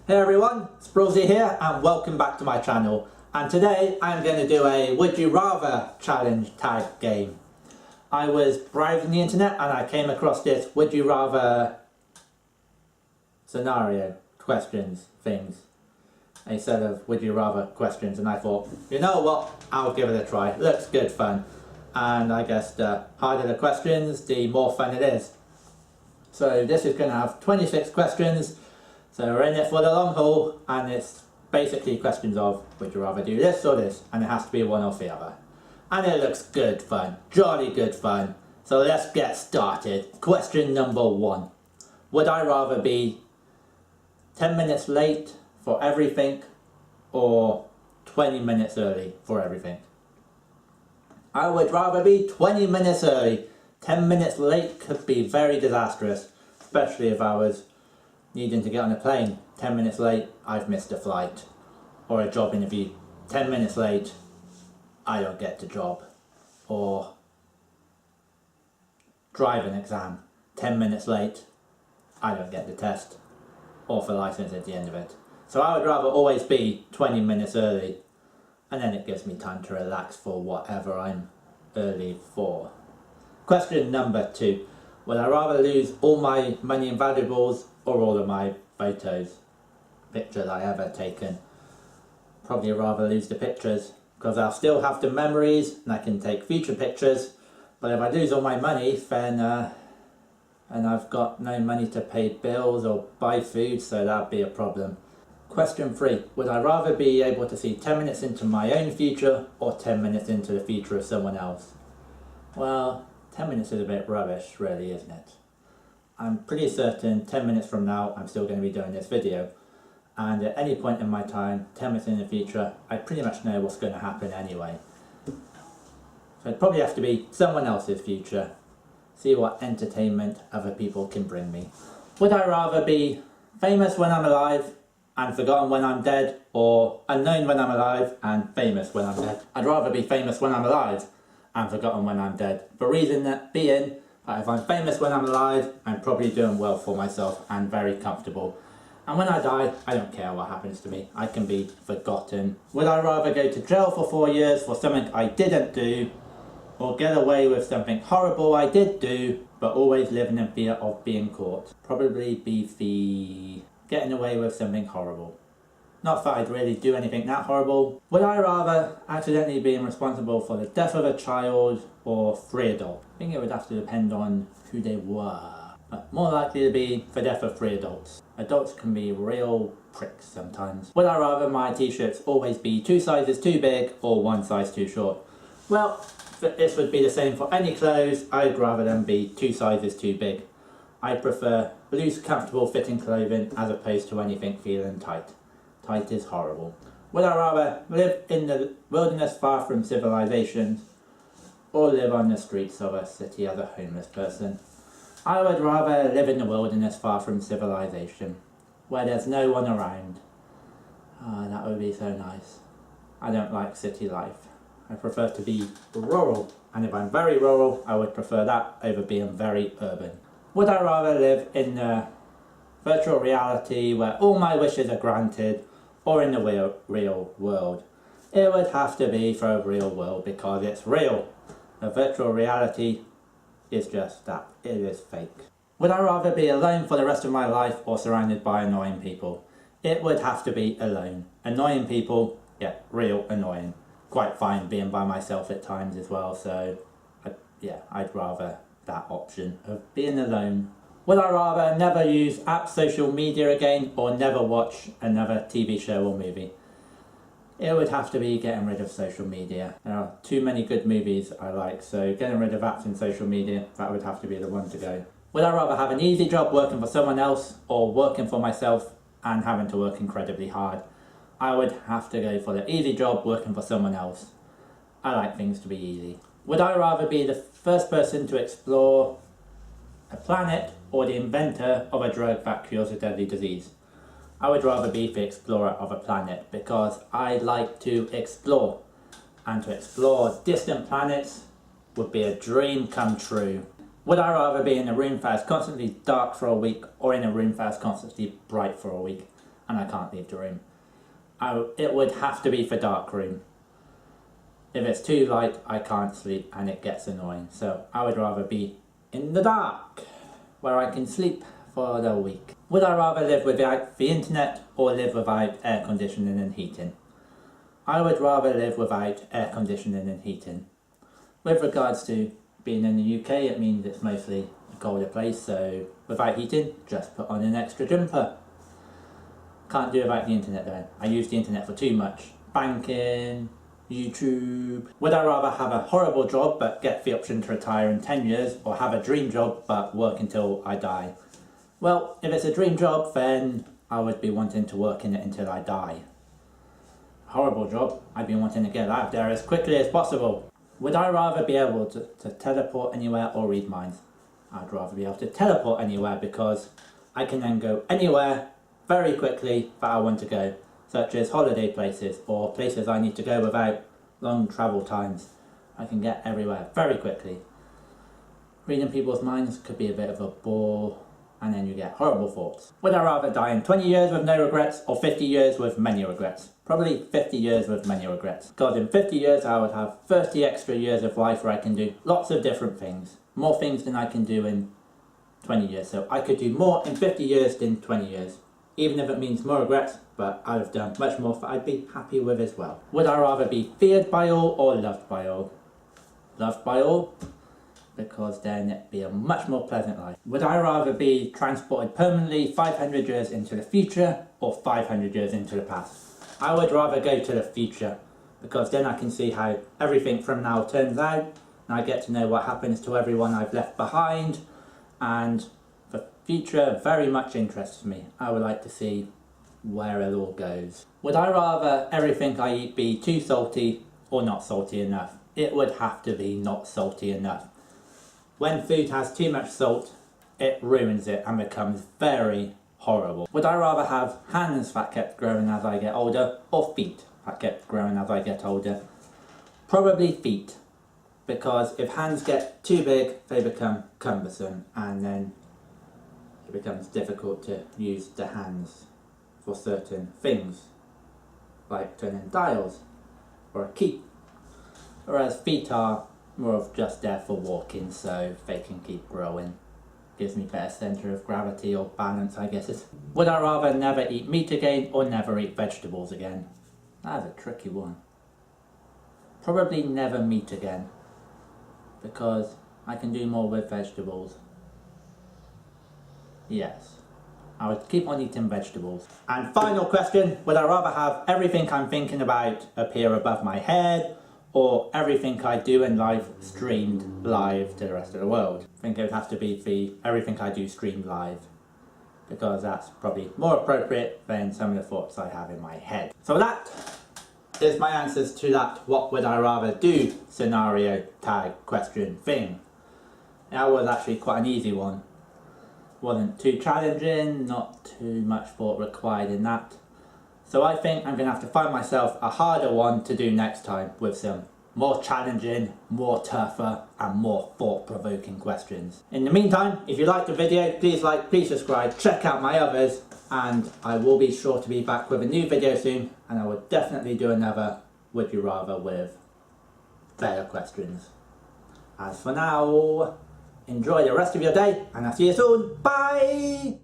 Hey everyone, it's Brosy here and welcome back to my channel. And today I'm going to do a Would You Rather challenge tag game. I was browsing the internet and I came across this Would You Rather scenario, questions, things. A set of Would You Rather questions, and I thought, you know what, I'll give it a try. It looks good fun. And I guess the harder the questions, the more fun it is. So this is going to have 26 questions. So we're in it for the long haul, and it's basically questions of would you rather do this or this, and it has to be one or the other. And it looks good fun, jolly good fun. So let's get started. Question number 1. Would I rather be 10 minutes late for everything or 20 minutes early for everything? I would rather be 20 minutes early. 10 minutes late could be very disastrous, especially if I was needing to get on a plane. 10 minutes late, I've missed a flight or a job interview. 10 minutes late, I don't get the job. Or driving exam, 10 minutes late, I don't get the test or for license at the end of it. So I would rather always be 20 minutes early, and then it gives me time to relax for whatever I'm early for. Question number 2. Would I rather lose all my money and valuables or all of my pictures I ever taken? Probably rather lose the pictures, because I'll still have the memories and I can take future pictures. But if I lose all my money, then and I've got no money to pay bills or buy food, so that'd be a problem. Question 3. Would I rather be able to see 10 minutes into my own future or 10 minutes into the future of someone else? Well, 10 minutes is a bit rubbish, really, isn't it? I'm pretty certain 10 minutes from now I'm still going to be doing this video, and at any point in my time, 10 minutes in the future, I pretty much know what's going to happen anyway. So it'd probably have to be someone else's future. See what entertainment other people can bring me. Would I rather be famous when I'm alive and forgotten when I'm dead, or unknown when I'm alive and famous when I'm dead? I'd rather be famous when I'm alive and forgotten when I'm dead. The reason that being, if I'm famous when I'm alive, I'm probably doing well for myself and very comfortable. And when I die, I don't care what happens to me. I can be forgotten. Would I rather go to jail for 4 years for something I didn't do, or get away with something horrible I did do, but always living in fear of being caught? Probably be the getting away with something horrible. Not that I'd really do anything that horrible. Would I rather accidentally being responsible for the death of a child or 3 adults? I think it would have to depend on who they were. But more likely to be the death of 3 adults. Adults can be real pricks sometimes. Would I rather my t-shirts always be 2 sizes too big or 1 size too short? Well, this would be the same for any clothes. I'd rather them be 2 sizes too big. I prefer loose, comfortable fitting clothing as opposed to anything feeling tight. Tight is horrible. Would I rather live in the wilderness far from civilization or live on the streets of a city as a homeless person? I would rather live in the wilderness far from civilization, where there's no one around. That would be so nice. I don't like city life. I prefer to be rural, and if I'm very rural, I would prefer that over being very urban. Would I rather live in the virtual reality where all my wishes are granted, or in the real world? It would have to be for a real world, because it's real. A virtual reality is just that. It is fake. Would I rather be alone for the rest of my life or surrounded by annoying people? It would have to be alone. Annoying people, yeah, real annoying. Quite fine being by myself at times as well, so yeah, I'd rather that option of being alone. Would I rather never use social media again or never watch another TV show or movie? It would have to be getting rid of social media. There are too many good movies I like, so getting rid of apps and social media, that would have to be the one to go. Would I rather have an easy job working for someone else or working for myself and having to work incredibly hard? I would have to go for the easy job working for someone else. I like things to be easy. Would I rather be the first person to explore a planet or the inventor of a drug that cures a deadly disease? I would rather be the explorer of a planet, because I like to explore, and to explore distant planets would be a dream come true. Would I rather be in a room that is constantly dark for a week or in a room that is constantly bright for a week? and I can't leave the room. It would have to be for dark room. If it's too light, I can't sleep and it gets annoying. So I would rather be in the dark, where I can sleep for the week. Would I rather live without the internet or live without air conditioning and heating? I would rather live without air conditioning and heating. With regards to being in the UK, it means it's mostly a colder place, so without heating, just put on an extra jumper. Can't do without the internet though. I use the internet for too much. Banking, YouTube. Would I rather have a horrible job but get the option to retire in 10 years, or have a dream job but work until I die? Well, if it's a dream job, then I would be wanting to work in it until I die. Horrible job, I'd be wanting to get out of there as quickly as possible. Would I rather be able to teleport anywhere or read minds? I'd rather be able to teleport anywhere, because I can then go anywhere very quickly that I want to go, such as holiday places or places I need to go without long travel times. I can get everywhere very quickly. Reading people's minds could be a bit of a bore, and then you get horrible thoughts. Would I rather die in 20 years with no regrets or 50 years with many regrets? Probably 50 years with many regrets. Because in 50 years I would have 30 extra years of life where I can do lots of different things. More things than I can do in 20 years. So I could do more in 50 years than 20 years. Even if it means more regrets, but I'd have done much more that I'd be happy with as well. Would I rather be feared by all or loved by all? Loved by all, because then it'd be a much more pleasant life. Would I rather be transported permanently 500 years into the future or 500 years into the past? I would rather go to the future, because then I can see how everything from now turns out, and I get to know what happens to everyone I've left behind, and the future very much interests me. I would like to see where it all goes. Would I rather everything I eat be too salty or not salty enough? It would have to be not salty enough. When food has too much salt, it ruins it and becomes very horrible. Would I rather have hands that kept growing as I get older, or feet that kept growing as I get older? Probably feet, because if hands get too big, they become cumbersome, and then it becomes difficult to use the hands for certain things, like turning dials or a key. Whereas feet are more of just there for walking, so they can keep growing. Gives me better centre of gravity or balance, I guess it. Would I rather never eat meat again or never eat vegetables again? That's a tricky one. Probably never meat again, because I can do more with vegetables. Yes, I would keep on eating vegetables. And final question, would I rather have everything I'm thinking about appear above my head, or everything I do in life streamed live to the rest of the world? I think it would have to be the everything I do streamed live, because that's probably more appropriate than some of the thoughts I have in my head. So that is my answers to that what would I rather do scenario tag question thing. That was actually quite an easy one. Wasn't too challenging, not too much thought required in that. So I think I'm going to have to find myself a harder one to do next time, with some more challenging, more tougher and more thought-provoking questions. In the meantime, if you liked the video, please like, please subscribe, check out my others, and I will be sure to be back with a new video soon, and I will definitely do another Would You Rather with better questions. As for now, enjoy the rest of your day, and I'll see you soon. Bye!